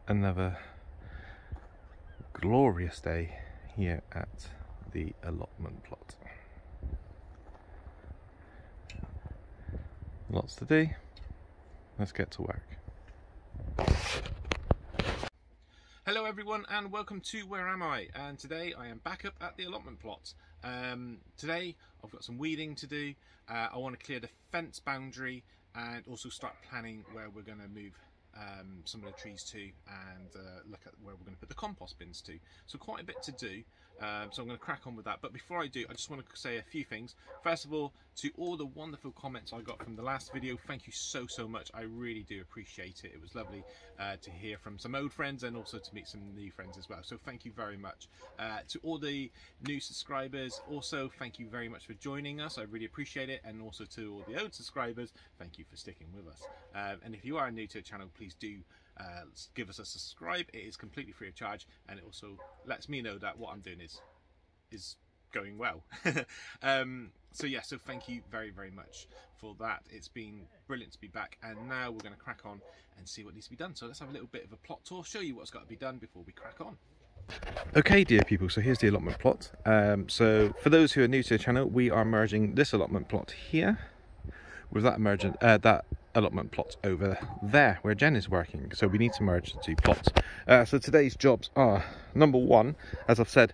another glorious day here at the allotment plot. Lots to do. Let's get to work. Hello everyone and welcome to Where Am I? And today I am back up at the allotment plot. Today I've got some weeding to do. I want to clear the fence boundary and also start planning where we're going to move some of the trees to, and look at where we're going to put the compost bins to. So quite a bit to do, so I'm going to crack on with that. But before I do, I just want to say a few things. First of all, to all the wonderful comments I got from the last video, thank you so much. I really do appreciate it. It was lovely to hear from some old friends and also to meet some new friends as well, so thank you very much. To all the new subscribers, also thank you very much for joining us. I really appreciate it. And also to all the old subscribers, thank you for sticking with us. And if you are new to the channel, please do give us a subscribe. It is completely free of charge, and it also lets me know that what I'm doing is going well. So yeah, so thank you very much for that. It's been brilliant to be back, and now we're going to crack on and see what needs to be done. So let's have a little bit of a plot tour, show you what's got to be done before we crack on. Okay, dear people, so here's the allotment plot. So for those who are new to the channel, we are merging this allotment plot here with that allotment plot over there where Jen is working. So we need to merge the two plots. So today's jobs are, number one, as I've said,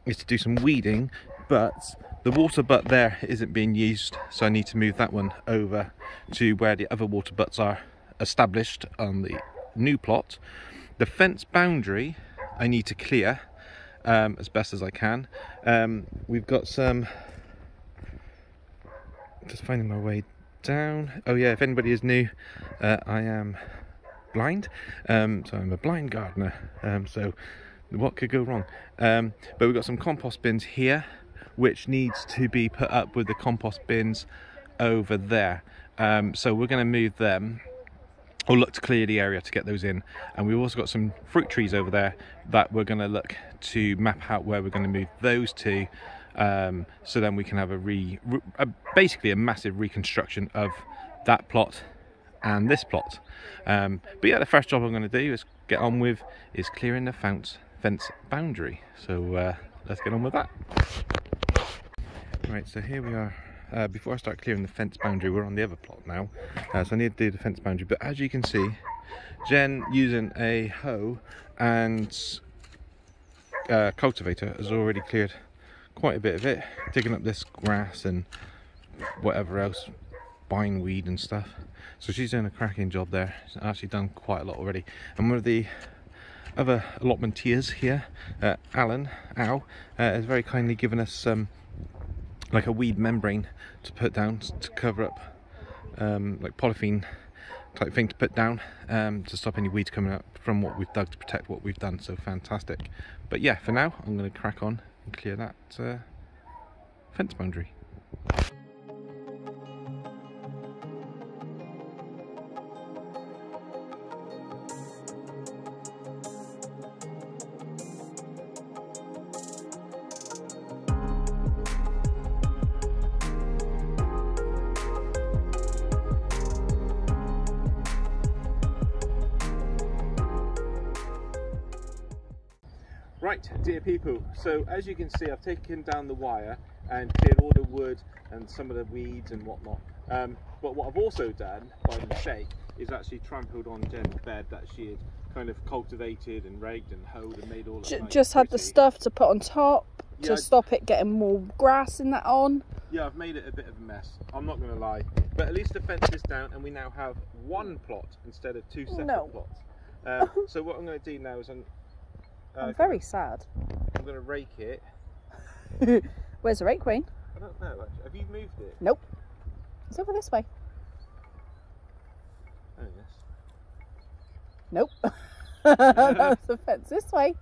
is to do some weeding, but the water butt there isn't being used, so I need to move that one over to where the other water butts are established on the new plot. The fence boundary I need to clear as best as I can. We've got some, just finding my way down. Oh yeah, if anybody is new, I am blind, so I'm a blind gardener, so what could go wrong? But we've got some compost bins here which needs to be put up with the compost bins over there, so we're going to move them, or look to clear the area to get those in. And we've also got some fruit trees over there that we're going to look to map out where we're going to move those to, so then we can have basically a massive reconstruction of that plot and this plot. But yeah, the first job I'm going to do is get on with is clearing the fence boundary. So let's get on with that. Right, so here we are. Before I start clearing the fence boundary, we're on the other plot now, so I need to do the fence boundary. But as you can see, Jen, using a hoe and cultivator, has already cleared quite a bit of it, digging up this grass and whatever else, bindweed and stuff. So she's doing a cracking job there. She's actually done quite a lot already. And one of the other allotmenteers here, Alan, has very kindly given us like a weed membrane to put down to cover up, like polythene type thing to put down, to stop any weeds coming up from what we've dug, to protect what we've done. So fantastic. But yeah, for now I'm going to crack on and clear that fence boundary. Right, dear people, so as you can see, I've taken down the wire and cleared all the wood and some of the weeds and whatnot. But what I've also done, by mistake, is actually trampled on Jen's bed that she had kind of cultivated and raked and hoed and made all that. Just had the stuff to put on top to stop it getting more grass in that on. Yeah, I've made it a bit of a mess, I'm not going to lie. But at least the fence is down and we now have one plot instead of two separate plots. So what I'm going to do now is I'm very sad. I'm going to rake it. Where's the rake, Wayne? I don't know, actually. Have you moved it? Nope. It's over this way. Oh, yes. Nope. That's the fence this way.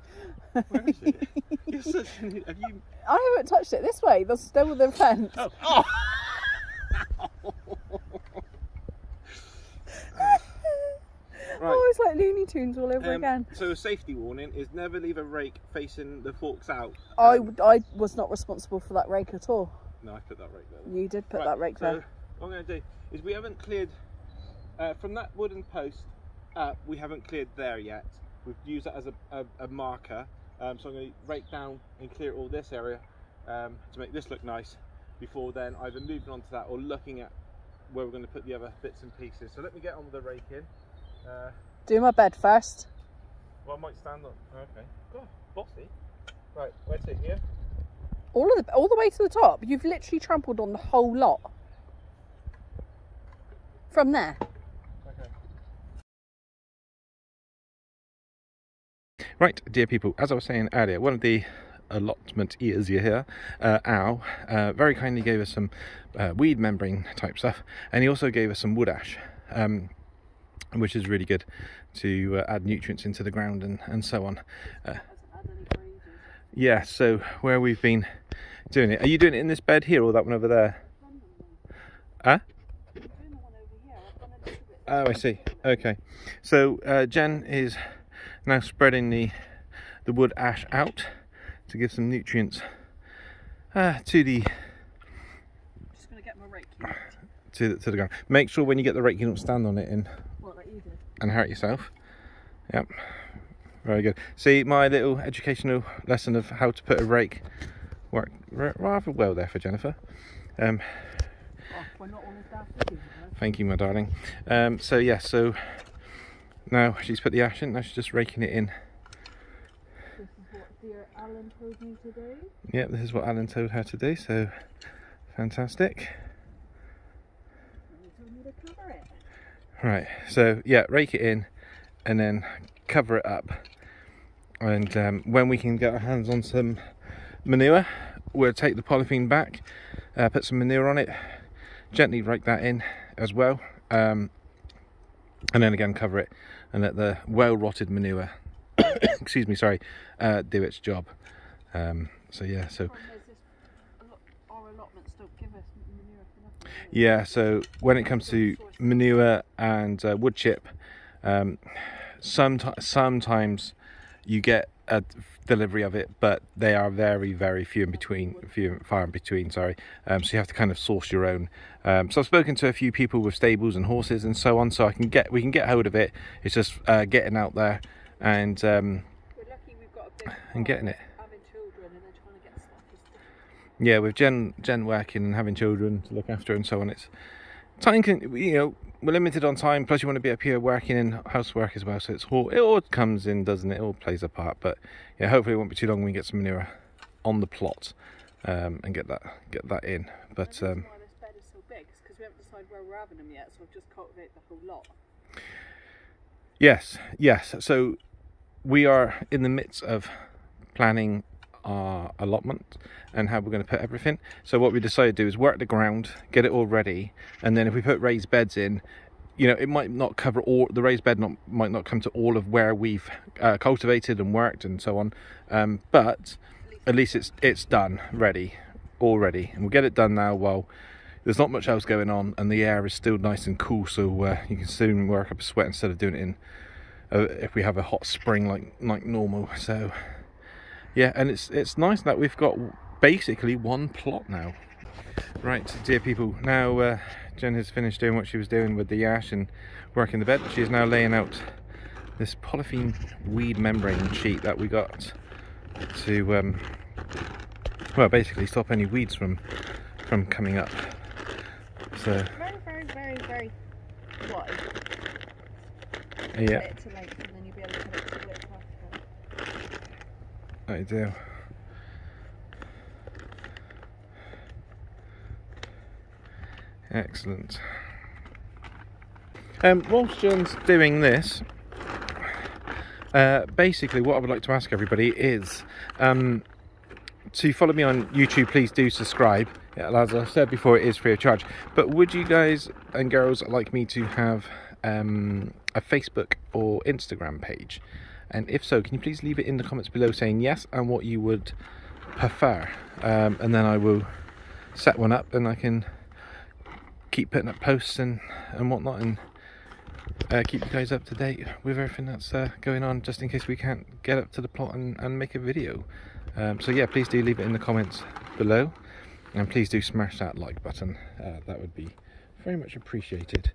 Where is it? Have you... I haven't touched it this way. That's still the fence. Oh! Oh. Right. Oh, it's like Looney Tunes all over again. So a safety warning is never leave a rake facing the forks out. I was not responsible for that rake at all. No, I put that rake there. You did put that rake there. What I'm going to do is we haven't cleared from that wooden post up. We haven't cleared there yet. we've used that as a marker. So I'm going to rake down and clear all this area to make this look nice before then either moving on to that or looking at where we're going to put the other bits and pieces. So let me get on with the raking. Do my bed first. Well, I might stand on. Okay. God, bossy. Right, where to here? All the way to the top. You've literally trampled on the whole lot. From there. Okay. Right, dear people, as I was saying earlier, one of the allotment ears you hear, Al, very kindly gave us some weed membrane type stuff, and he also gave us some wood ash, which is really good to add nutrients into the ground and so on. Yeah, so where we've been doing it, are you doing it in this bed here or that one over there? Huh? Oh, I see. Okay, so Jen is now spreading the wood ash out to give some nutrients to the. Just gonna get my rake. To the ground. Make sure when you get the rake you don't stand on it Like you did. and hurt yourself. Yep, very good. See, my little educational lesson of how to put a rake worked rather well there for Jennifer. We're not always daft. Thank you, my darling. So yeah, so now she's put the ash in. Now she's just raking it in. This is what dear Alan told me to do. Yep, this is what Alan told her to do. So fantastic. He told me to cover it. Right, so yeah, rake it in and then cover it up, and when we can get our hands on some manure, we'll take the polythene back, put some manure on it, gently rake that in as well, and then again cover it and let the well rotted manure excuse me, sorry, do its job. So yeah, so our allotments don't give us manure for nothing. yeah, so when it comes to manure and wood chip, sometimes you get a delivery of it, but they are very few and far in between, sorry. So you have to kind of source your own. So I've spoken to a few people with stables and horses and so on, so we can get hold of it. It's just getting out there and we're lucky we've got a big and getting it. Having children and then trying to get stuff is difficult. Yeah, with Jen working and having children to look after and so on, it's time we're limited on time, plus you want to be up here working in housework as well, so it all comes in, doesn't it? It all plays a part. But yeah, hopefully it won't be too long when we get some manure on the plot and get that in. But the reason why this bed is so big is because we haven't decided where we're having them yet, so we've just cultivated the whole lot. yes, so we are in the midst of planning our allotment and how we're going to put everything. So what we decided to do is work the ground, get it all ready, and then if we put raised beds in, it might not cover all the raised bed, might not come to all of where we've cultivated and worked and so on, but at least it's done, all ready, and we'll get it done now while there's not much else going on and the air is still nice and cool, so you can soon work up a sweat instead of doing it in if we have a hot spring like normal. So yeah, and it's nice that we've got basically one plot now. Right, dear people, now Jen has finished doing what she was doing with the ash and working the bed. She is now laying out this polythene weed membrane sheet that we got to well, basically stop any weeds from coming up. So Very wide. yeah, It to length, and then you'll be able to cut it to width after. I do. Excellent. Whilst Jen's doing this, basically what I would like to ask everybody is to follow me on YouTube. Please do subscribe. As I said before, it is free of charge. But would you guys and girls like me to have a Facebook or Instagram page? And if so, can you please leave it in the comments below saying yes and what you would prefer, and then I will set one up and I can keep putting up posts and whatnot, and keep you guys up to date with everything that's going on, just in case we can't get up to the plot and make a video. So yeah, please do leave it in the comments below, and please do smash that like button. That would be very much appreciated.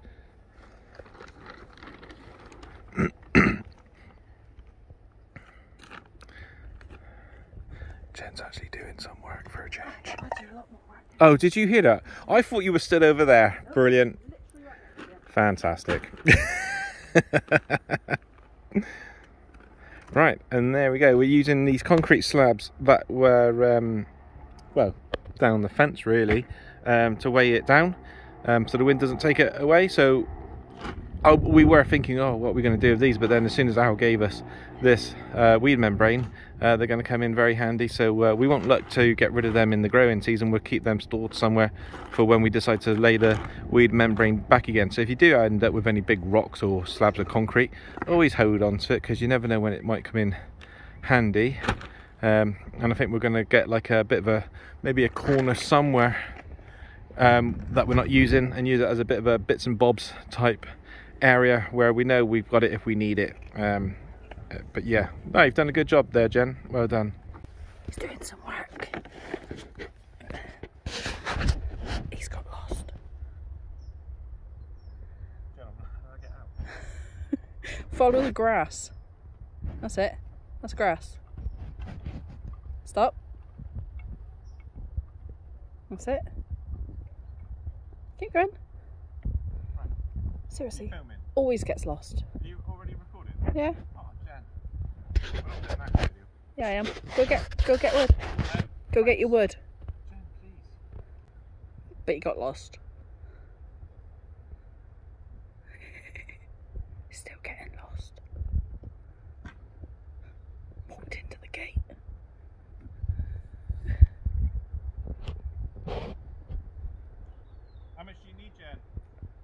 Jen's actually doing some work for a change. I do a lot more work. Oh, did you hear that? I thought you were still over there. Brilliant. Fantastic. Right, and there we go. We're using these concrete slabs that were, well, down the fence really, to weigh it down, so the wind doesn't take it away. So we were thinking, oh, what are we going to do with these? But then as soon as Al gave us this weed membrane, they're going to come in very handy. So we won't look to get rid of them in the growing season. We'll keep them stored somewhere for when we decide to lay the weed membrane back again. So if you do end up with any big rocks or slabs of concrete, always hold on to it, because you never know when it might come in handy. And I think we're going to get like a bit of maybe a corner somewhere that we're not using, and use it as a bit of a bits and bobs type area where we know we've got it if we need it. But yeah, no, you've done a good job there, Jen. Well done. He's doing some work. He's got lost. Jen, how do I get out? Follow the grass. That's it. That's grass. Stop. That's it. Keep going. Seriously, always gets lost. Are you already recording? Yeah. Oh, Jen. We're not doing that video. Yeah, I am. Go get wood. No. Go get your wood. Jen, please. But you got lost. Still getting lost. Walked into the gate. How much do you need, Jen?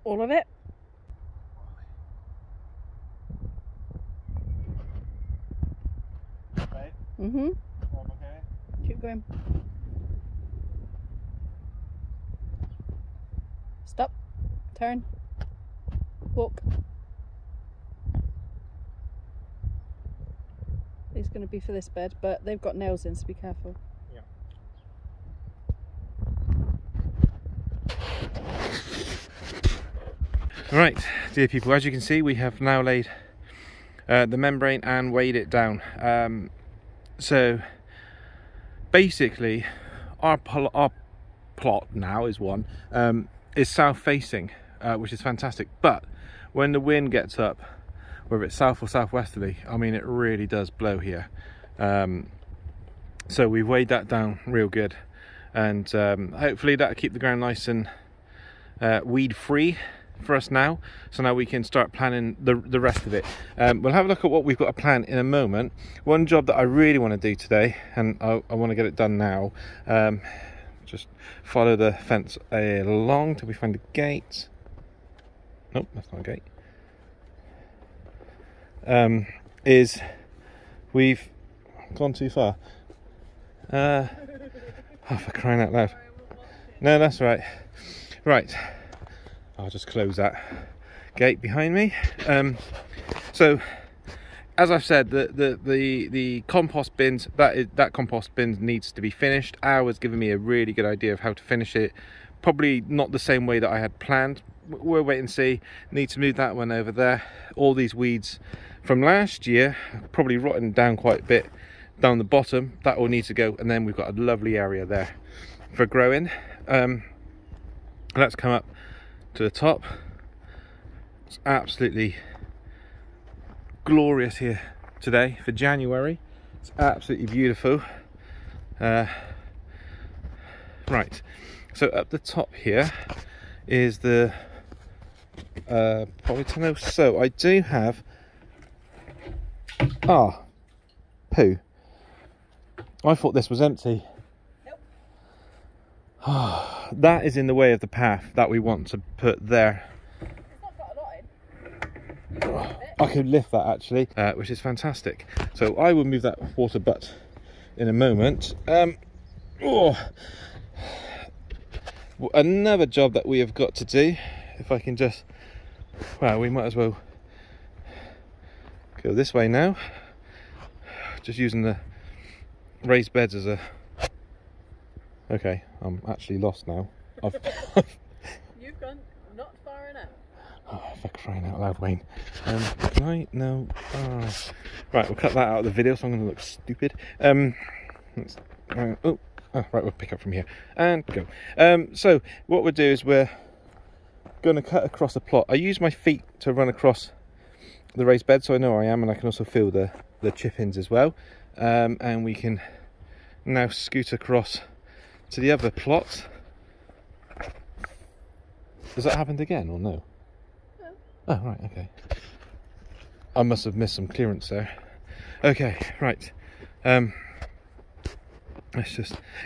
All of it. Okay. Mm-hmm. Okay. Keep going. Stop. Turn. Walk. It's going to be for this bed, but they've got nails in, so be careful. Yeah. Right, dear people, as you can see, we have now laid the membrane and weighed it down. So basically our plot now is is south facing, which is fantastic, but when the wind gets up, whether it's south or southwesterly, I mean, it really does blow here. So we've weighed that down real good, and hopefully that'll keep the ground nice and weed free for us now. So now we can start planning the rest of it. We'll have a look at what we've got to plan in a moment. One job that I really want to do today, and I want to get it done now, just follow the fence along till we find a gate. Nope, that's not a gate. Is we've gone too far. Oh, for crying out loud. No, that's right. Right, I'll just close that gate behind me. So as I've said, the compost bins, that compost bin needs to be finished. Al was giving me a really good idea of how to finish it. Probably not the same way that I had planned. We'll wait and see. Need to move that one over there. All these weeds from last year probably rotten down quite a bit down the bottom. That all needs to go, and then we've got a lovely area there for growing. Let's come up to the top. It's absolutely glorious here today for January. It's absolutely beautiful. Right, so up the top here is the polytunnel. So I do have poo. I thought this was empty. Nope. That is in the way of the path that we want to put there. It's not got a lot in. You can lift it. I could lift that actually, which is fantastic. So I will move that water butt in a moment. Another job that we have got to do, if I can just, well, we might as well go this way now, just using the raised beds as a, okay, I'm actually lost now. You've gone not far enough. Oh, for crying out loud, Wayne. Can I? No. Right, we'll cut that out of the video, so I'm going to look stupid. Let's Oh, right, we'll pick up from here and go. So what we'll do is we're going to cut across the plot. I use my feet to run across the raised bed so I know where I am, and I can also feel the chip-ins as well. And we can now scoot across to the other plot. Has that happened again or no? No. Oh, right, okay. I must have missed some clearance there. Okay, right.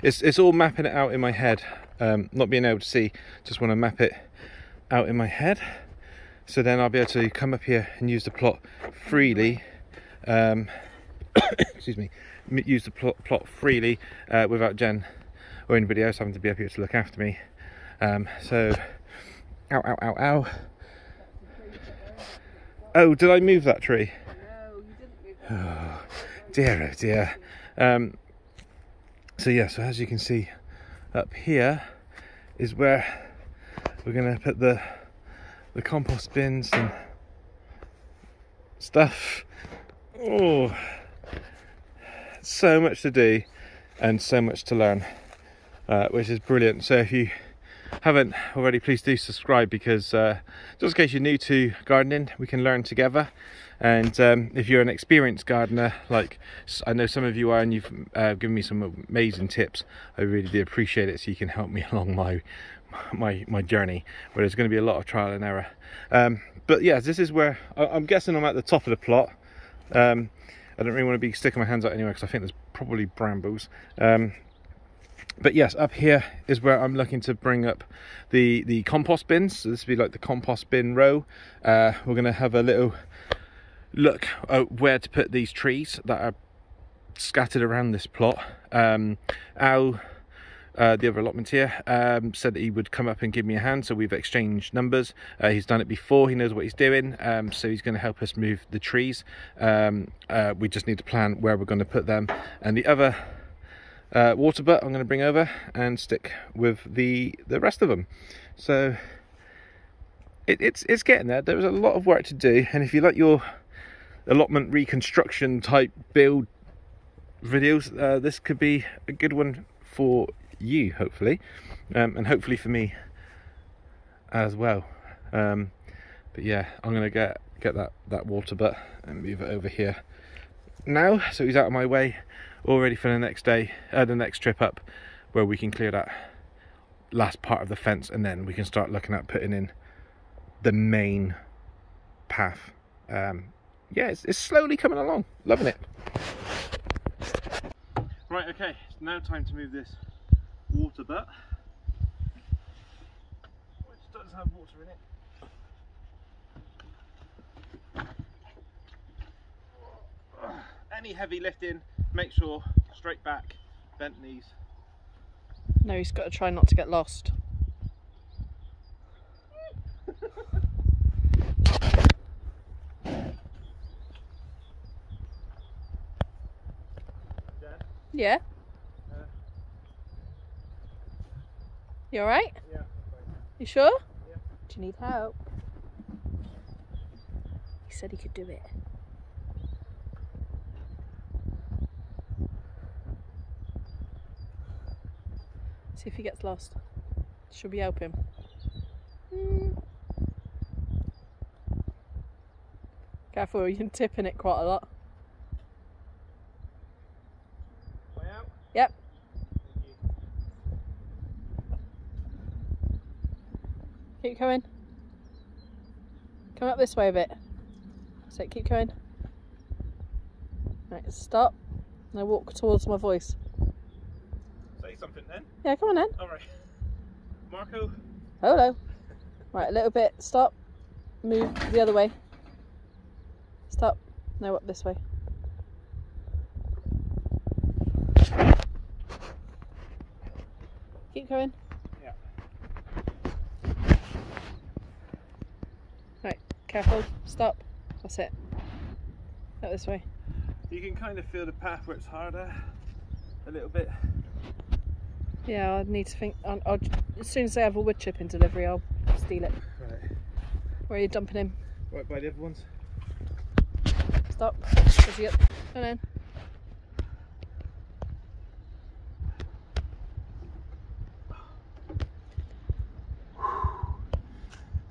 It's all mapping it out in my head. Not being able to see, just want to map it out in my head. So then I'll be able to come up here and use the plot freely. Excuse me. Use the plot freely without Jen or anybody else having to be up here to look after me. So, ow, ow, ow, ow. Oh, did I move that tree? No, you didn't move that. Oh dear, oh dear. So yeah, so as you can see up here is where we're going to put the compost bins and stuff. Oh, so much to do and so much to learn, which is brilliant. So if you haven't already, please do subscribe, because just in case you're new to gardening, we can learn together. And if you're an experienced gardener, like I know some of you are, and you've given me some amazing tips, I really do appreciate it, so you can help me along my journey, where there's going to be a lot of trial and error. But yeah, this is where I'm guessing I'm at the top of the plot. I don't really want to be sticking my hands out anywhere, because I think there's probably brambles. But yes, up here is where I'm looking to bring up the compost bins. So this will be like the compost bin row. We're going to have a little look at where to put these trees that are scattered around this plot. Al, the other allotment here, said that he would come up and give me a hand, so we've exchanged numbers. He's done it before, he knows what he's doing, so he's going to help us move the trees. We just need to plan where we're going to put them. And the other water butt I'm going to bring over and stick with the rest of them. So it's getting there. There's a lot of work to do, and if you like your allotment reconstruction type build videos, this could be a good one for you, hopefully, and hopefully for me as well. But yeah, I'm gonna get that water butt and move it over here now, so he's out of my way, all ready for the next day, the next trip up, where we can clear that last part of the fence, and then we can start looking at putting in the main path. Yeah, it's slowly coming along, loving it. Right, okay, it's now time to move this water butt, which does have water in it. Any heavy lifting, make sure straight back, bent knees. No, he's got to try not to get lost. Yeah? You alright? Yeah. You sure? Yeah. Do you need help? He said he could do it. See if he gets lost. Should we help him? Careful, you're tipping it quite a lot. Way out? Yep. Thank you. Keep going. Come up this way a bit. So keep going. Right, stop. Now walk towards my voice. Say something then. Yeah, come on then. Alright. Marco. Hello. Right, a little bit. Stop. Move the other way. Stop. Now up this way. Keep going. Yeah. Right, careful. Stop. That's it. Out this way. You can kind of feel the path where it's harder a little bit. Yeah, I need to think. I'll, as soon as they have a wood chip in delivery, I'll steal it. Right. Where are you dumping him? Right by the other ones. Stop. Is he up? Come on.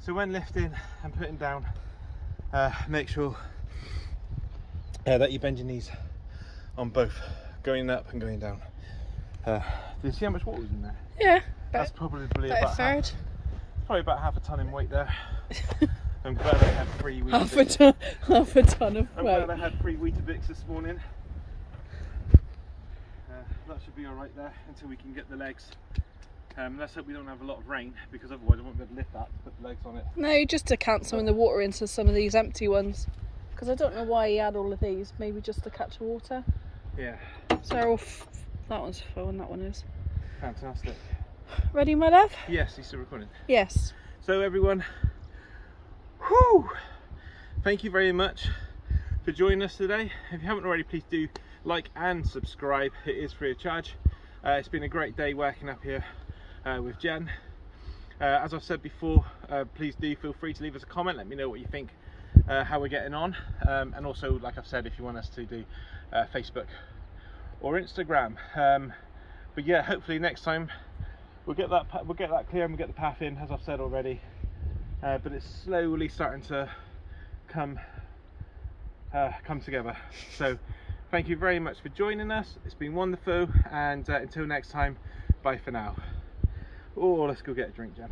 So when lifting and putting down, make sure that you bend your knees on both, going up and going down. Do you see how much water was in there? Yeah. That's probably about a third. Probably about half a ton in weight there. I'm glad I had 3 half a ton of weight. I'm glad I had 3 Weetabix this morning. That should be alright there until we can get the legs. Let's hope we don't have a lot of rain, because otherwise I won't be able to lift that to put the legs on it. No, just to count some of the water into some of these empty ones. Because I don't know why he had all of these. Maybe just to catch the water. Yeah. So that one's full and that one is. Fantastic. Ready, my love? Yes, he's still recording. Yes. So everyone, whew, thank you very much for joining us today. If you haven't already, please do like and subscribe. It is free of charge. It's been a great day working up here with Jen. As I've said before, please do feel free to leave us a comment. Let me know what you think, how we're getting on, and also, like I've said, if you want us to do Facebook or Instagram. But yeah, hopefully next time we'll get that clear and we'll get the path in, as I've said already. But it's slowly starting to come together. So thank you very much for joining us. It's been wonderful, and until next time, bye for now. Oh, let's go get a drink, Jen.